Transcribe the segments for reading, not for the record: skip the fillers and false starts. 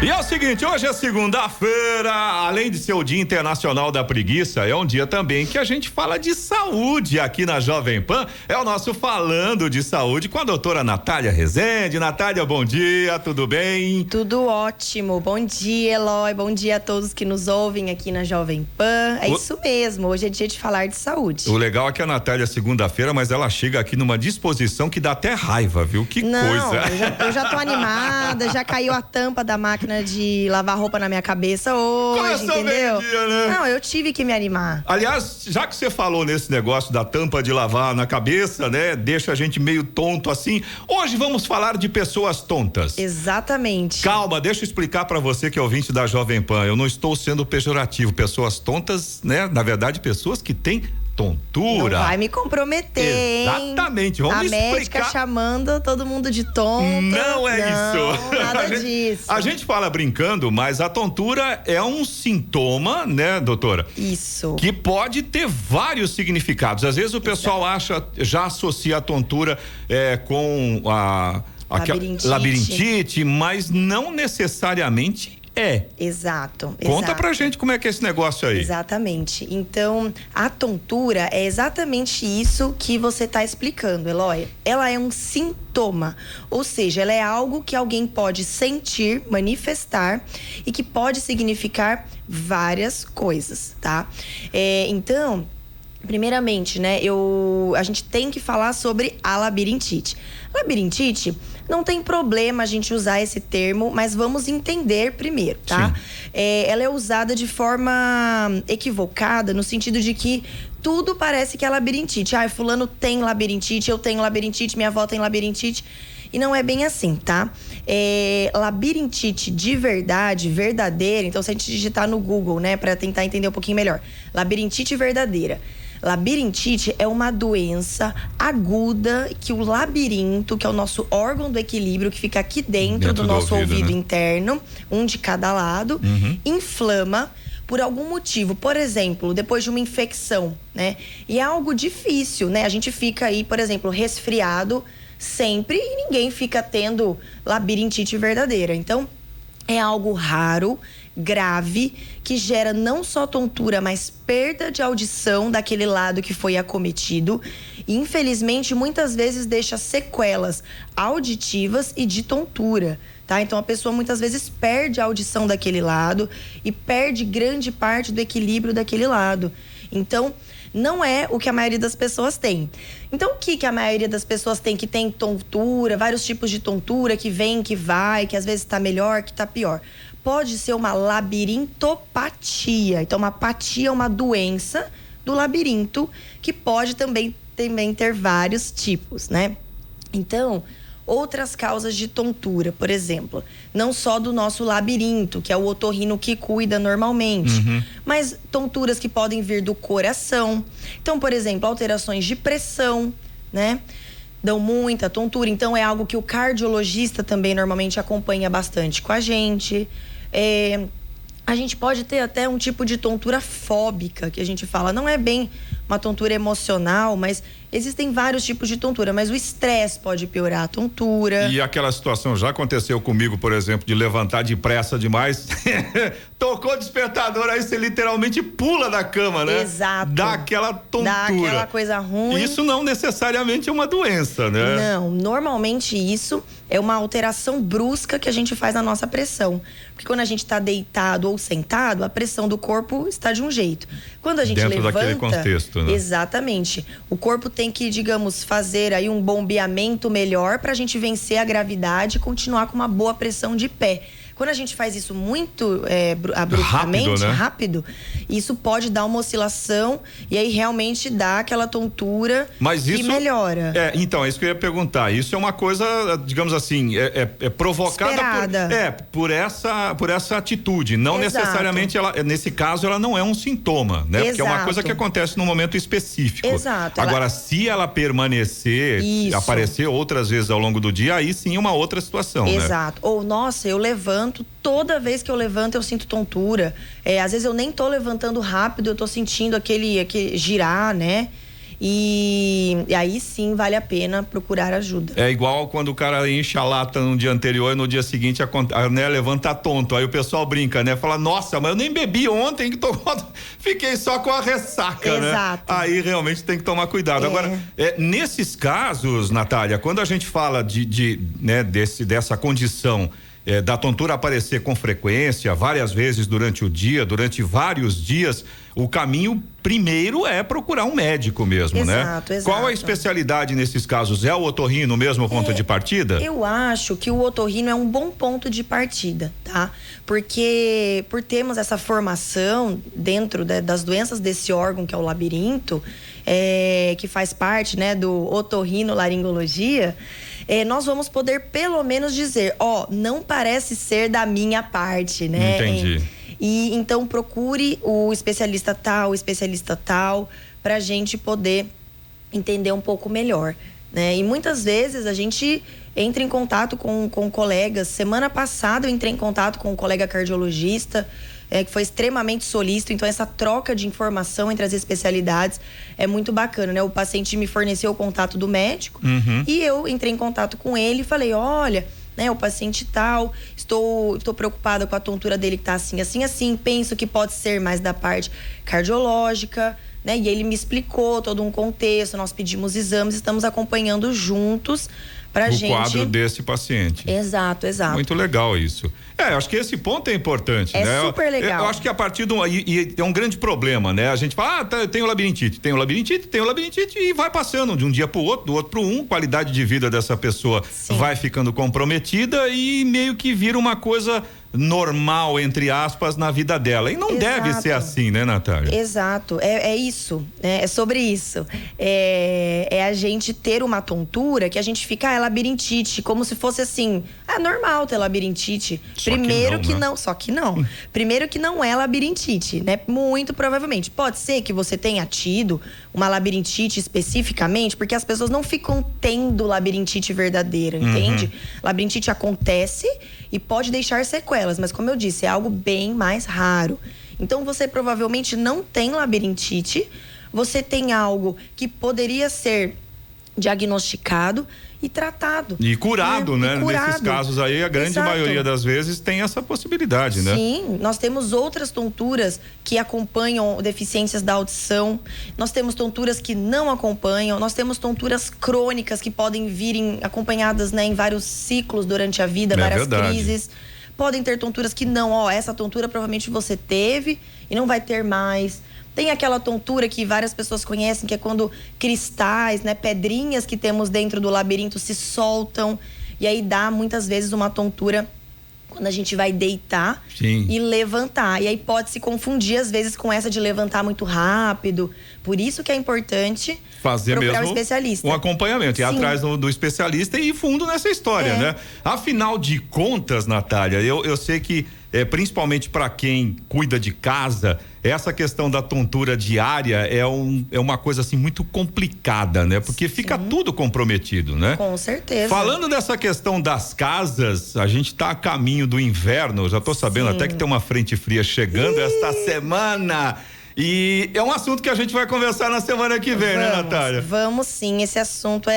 E é o seguinte, hoje é segunda-feira, além de ser o Dia Internacional da Preguiça, é um dia também que a gente fala de saúde aqui na Jovem Pan. É o nosso Falando de Saúde com a doutora Natália Rezende. Natália, bom dia, tudo bem? Tudo ótimo, bom dia, Eloy, bom dia a todos que nos ouvem aqui na Jovem Pan. É isso mesmo, hoje é dia de falar de saúde. O legal é que a Natália é segunda-feira, mas ela chega aqui numa disposição que dá até raiva, viu? Que coisa. Eu já tô animada, já caiu a tampa da máquina de lavar roupa na minha cabeça hoje, começou entendeu? Dia, né? Não, eu tive que me animar. Aliás, já que você falou nesse negócio da tampa de lavar na cabeça, né? Deixa a gente meio tonto assim. Hoje vamos falar de pessoas tontas. Exatamente. Calma, deixa eu explicar pra você que é ouvinte da Jovem Pan. Eu não estou sendo pejorativo. Pessoas tontas, né? Na verdade, pessoas que têm tontura. Não vai me comprometer, Exatamente, vamos explicar. A médica chamando todo mundo de tonto. Não é isso. Nada disso. A gente fala brincando, mas a tontura é um sintoma, né, doutora? Isso. Que pode ter vários significados. Às vezes o pessoal já associa a tontura com a labirintite, mas não necessariamente é. Exato. Conta pra gente como é que é esse negócio aí. Exatamente. Então, a tontura é exatamente isso que você tá explicando, Eloy. Ela é um sintoma, ou seja, ela é algo que alguém pode sentir, manifestar e que pode significar várias coisas, tá? Então, primeiramente, né, a gente tem que falar sobre a labirintite. Labirintite, não tem problema a gente usar esse termo, mas vamos entender primeiro, tá? Ela é usada de forma equivocada, no sentido de que tudo parece que é labirintite. Fulano tem labirintite, eu tenho labirintite, minha avó tem labirintite. E não é bem assim, tá? Labirintite de verdade, verdadeira. Então, se a gente digitar no Google, né, pra tentar entender um pouquinho melhor. Labirintite verdadeira. Labirintite é uma doença aguda que o labirinto, que é o nosso órgão do equilíbrio, que fica aqui dentro do nosso ouvido, né? Interno, um de cada lado, inflama por algum motivo. Por exemplo, depois de uma infecção, né? E é algo difícil, né? A gente fica aí, por exemplo, resfriado sempre e ninguém fica tendo labirintite verdadeira. Então, é algo raro, grave, que gera não só tontura, mas perda de audição daquele lado que foi acometido. E, infelizmente, muitas vezes deixa sequelas auditivas e de tontura, tá? Então, a pessoa muitas vezes perde a audição daquele lado e perde grande parte do equilíbrio daquele lado. Então, não é o que a maioria das pessoas tem. Então, o que a maioria das pessoas tem? Que tem tontura, vários tipos de tontura, que vem, que vai, que às vezes tá melhor, que tá pior. Pode ser uma labirintopatia. Então, uma apatia é uma doença do labirinto, que pode também ter vários tipos, né? Então, outras causas de tontura, por exemplo, não só do nosso labirinto, que é o otorrino que cuida normalmente, mas tonturas que podem vir do coração. Então, por exemplo, alterações de pressão, né? Dão muita tontura. Então, é algo que o cardiologista também normalmente acompanha bastante com a gente. A gente pode ter até um tipo de tontura fóbica, que a gente fala. Não é bem uma tontura emocional, mas existem vários tipos de tontura. Mas o estresse pode piorar a tontura. E aquela situação já aconteceu comigo, por exemplo, de levantar depressa demais. Tocou o despertador, aí você literalmente pula da cama, né? Exato. Dá aquela tontura. Dá aquela coisa ruim. Isso não necessariamente é uma doença, né? Não, normalmente isso é uma alteração brusca que a gente faz na nossa pressão. Porque quando a gente está deitado ou sentado, a pressão do corpo está de um jeito. Quando a gente dentro levanta... daquele contexto, né? Exatamente. O corpo tem que, digamos, fazer aí um bombeamento melhor para a gente vencer a gravidade e continuar com uma boa pressão de pé. Quando a gente faz isso muito abruptamente, rápido, isso pode dar uma oscilação e aí realmente dá aquela tontura que melhora. Então, é isso que eu ia perguntar. Isso é uma coisa, digamos assim, provocada por essa atitude. Não necessariamente nesse caso, ela não é um sintoma, né? Porque é uma coisa que acontece num momento específico. Exato. Agora, se ela permanecer, aparecer outras vezes ao longo do dia, aí sim é uma outra situação, né? Exato. Ou, nossa, eu levanto, toda vez que eu levanto eu sinto tontura. Às vezes eu nem tô levantando rápido, eu tô sentindo aquele girar, né? E aí sim vale a pena procurar ajuda. É igual quando o cara enche a lata no dia anterior e no dia seguinte né, levanta tonto. Aí o pessoal brinca, né? Fala, nossa, mas eu nem bebi ontem, que fiquei só com a ressaca, Exato. né? Aí realmente tem que tomar cuidado. Agora, nesses casos, Natália, quando a gente fala dessa condição da tontura aparecer com frequência, várias vezes durante o dia, durante vários dias, o caminho primeiro é procurar um médico mesmo, né? Exato. Qual a especialidade nesses casos? É o otorrino mesmo ponto de partida? Eu acho que o otorrino é um bom ponto de partida, tá? Porque por termos essa formação dentro das doenças desse órgão que é o labirinto, que faz parte, né, do otorrinolaringologia, nós vamos poder pelo menos dizer, não parece ser da minha parte, né? Entendi. E então procure o especialista tal, pra gente poder entender um pouco melhor, né? E muitas vezes a gente entra em contato com colegas. Semana passada eu entrei em contato com um colega cardiologista, que foi extremamente solícito. Então essa troca de informação entre as especialidades é muito bacana, né? O paciente me forneceu o contato do médico e eu entrei em contato com ele e falei, olha, né, o paciente tal, estou preocupada com a tontura dele que tá assim, penso que pode ser mais da parte cardiológica, né? E ele me explicou todo um contexto, nós pedimos exames, estamos acompanhando juntos pra gente. O quadro desse paciente. Exato. Muito legal isso. Acho que esse ponto é importante, né? É super legal. Eu acho que a partir de e é um grande problema, né? A gente fala, tenho labirintite e vai passando de um dia pro outro, do outro pro um, qualidade de vida dessa pessoa vai ficando comprometida e meio que vira uma coisa normal, entre aspas, na vida dela. E não deve ser assim, né, Natália? Exato. É isso, né? É sobre isso. É a gente ter uma tontura que a gente fica, é labirintite, como se fosse assim, normal ter labirintite. Só que não. Primeiro que não é labirintite, né? Muito provavelmente. Pode ser que você tenha tido uma labirintite especificamente, porque as pessoas não ficam tendo labirintite verdadeira, entende? Labirintite acontece e pode deixar sequelas, mas como eu disse, é algo bem mais raro. Então você provavelmente não tem labirintite, você tem algo que poderia ser diagnosticado e tratado. E curado, né? Curado. Nesses casos aí, a grande maioria das vezes tem essa possibilidade, né? Sim, nós temos outras tonturas que acompanham deficiências da audição, nós temos tonturas que não acompanham, nós temos tonturas crônicas que podem vir acompanhadas, né, em vários ciclos durante a vida, várias crises. Podem ter tonturas que não, essa tontura provavelmente você teve e não vai ter mais. Tem aquela tontura que várias pessoas conhecem, que é quando cristais, né, pedrinhas que temos dentro do labirinto se soltam. E aí dá muitas vezes uma tontura quando a gente vai deitar e levantar. E aí pode se confundir às vezes com essa de levantar muito rápido. Por isso que é importante fazer procurar mesmo um especialista. Um acompanhamento, ir atrás do especialista e ir fundo nessa história, né? Afinal de contas, Natália, eu sei que principalmente para quem cuida de casa, essa questão da tontura diária é uma coisa assim muito complicada, né? Porque fica tudo comprometido, né? Com certeza. Falando dessa questão das casas, a gente tá a caminho do inverno, já tô sabendo até que tem uma frente fria chegando esta semana. E é um assunto que a gente vai conversar na semana que vem, né, Natália? Vamos sim, esse assunto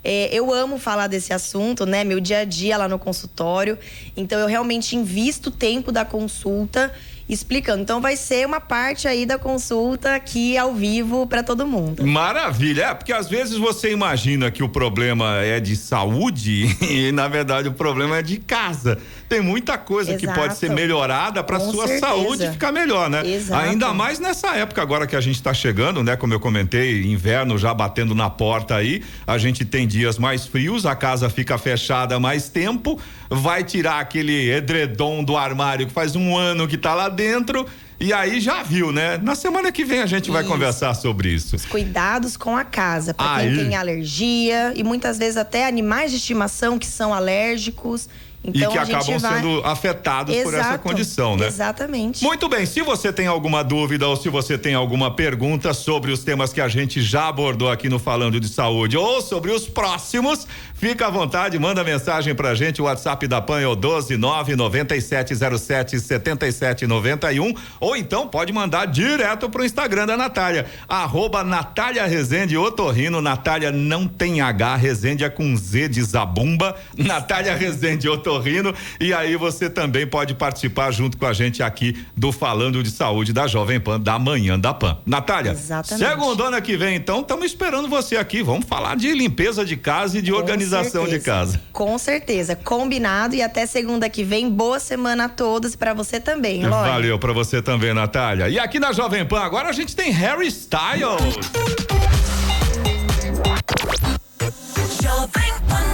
eu amo falar desse assunto, né? Meu dia a dia lá no consultório. Então, eu realmente invisto o tempo da consulta explicando. Então, vai ser uma parte aí da consulta aqui ao vivo para todo mundo. Maravilha. Porque às vezes você imagina que o problema é de saúde e, na verdade, o problema é de casa. Tem muita coisa que pode ser melhorada para sua saúde ficar melhor, né? Exato. Ainda mais nessa época agora que a gente está chegando, né? Como eu comentei, inverno já batendo na porta aí, a gente tem dias mais frios, a casa fica fechada mais tempo, vai tirar aquele edredom do armário que faz um ano que tá lá dentro. E aí já viu, né? Na semana que vem a gente vai conversar sobre isso. Os cuidados com a casa, para quem tem alergia e muitas vezes até animais de estimação que são alérgicos. Então, e que acabam sendo afetados por essa condição, né? Exatamente. Muito bem, se você tem alguma dúvida ou se você tem alguma pergunta sobre os temas que a gente já abordou aqui no Falando de Saúde ou sobre os próximos, fica à vontade, manda mensagem pra gente, o WhatsApp da PAN é o 12997077791, ou então pode mandar direto pro Instagram da Natália, @Natália Rezende Otorrino. Natália não tem H, Rezende é com Z de Zabumba, Natália Rezende Otorrino, e aí você também pode participar junto com a gente aqui do Falando de Saúde da Jovem Pan, da Manhã da Pan. Natália, exatamente. segundona que vem então, estamos esperando você aqui, vamos falar de limpeza de casa e de organização de casa. Com certeza, combinado, e até segunda que vem, boa semana a todos, pra você também, Eloy. Valeu pra você também, Natália. E aqui na Jovem Pan agora a gente tem Harry Styles. Jovem Pan.